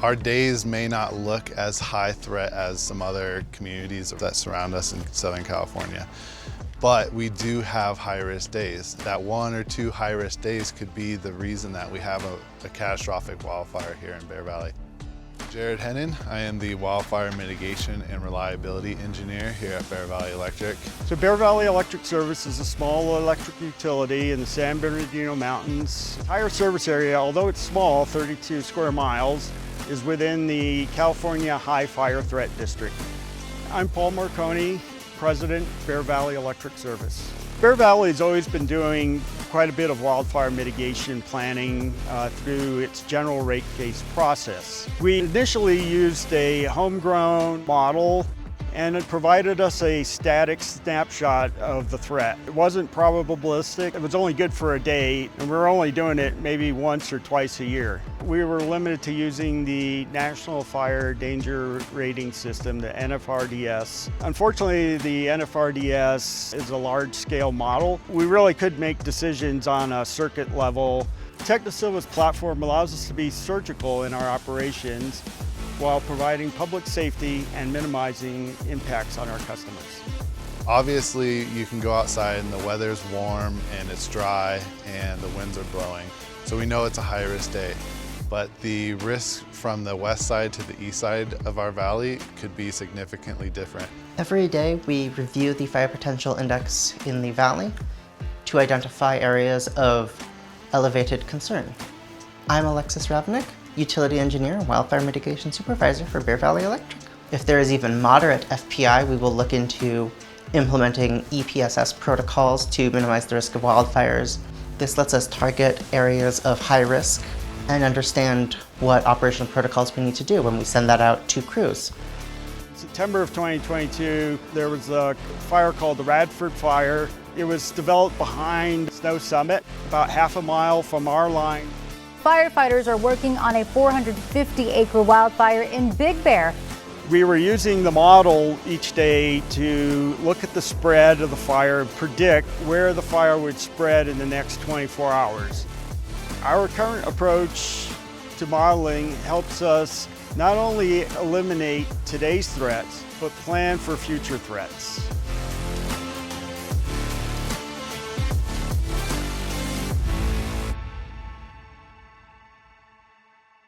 Our days may not look as high threat as some other communities that surround us in Southern California, but we do have high-risk days. That 1 or 2 high-risk days could be the reason that we have a catastrophic wildfire here in Bear Valley. Jared Hennon, I am the Wildfire Mitigation and Reliability Engineer here at Bear Valley Electric. So Bear Valley Electric Service is a small electric utility in the San Bernardino Mountains. Entire service area, although it's small, 32 square miles, is within the California High Fire Threat District. I'm Paul Marconi, President, Bear Valley Electric Service. Bear Valley has always been doing quite a bit of wildfire mitigation planning through its general rate case process. We initially used a homegrown model, and it provided us a static snapshot of the threat. It wasn't probabilistic, it was only good for a day, and we were only doing it maybe once or twice a year. We were limited to using the National Fire Danger Rating System, the NFRDS. Unfortunately, the NFRDS is a large-scale model. We really could make decisions on a circuit level. Technosylva's platform allows us to be surgical in our operations while providing public safety and minimizing impacts on our customers. Obviously, you can go outside and the weather's warm and it's dry and the winds are blowing, so we know it's a high-risk day. But the risk from the west side to the east side of our valley could be significantly different. Every day we review the fire potential index in the valley to identify areas of elevated concern. I'm Alexis Ravnik, Utility Engineer and Wildfire Mitigation Supervisor for Bear Valley Electric. If there is even moderate FPI, we will look into implementing EPSS protocols to minimize the risk of wildfires. This lets us target areas of high risk and understand what operational protocols we need to do when we send that out to crews. September of 2022, there was a fire called the Radford Fire. It was developed behind Snow Summit, about half a mile from our line. Firefighters are working on a 450-acre wildfire in Big Bear. We were using the model each day to look at the spread of the fire and predict where the fire would spread in the next 24 hours. Our current approach to modeling helps us not only eliminate today's threats, but plan for future threats.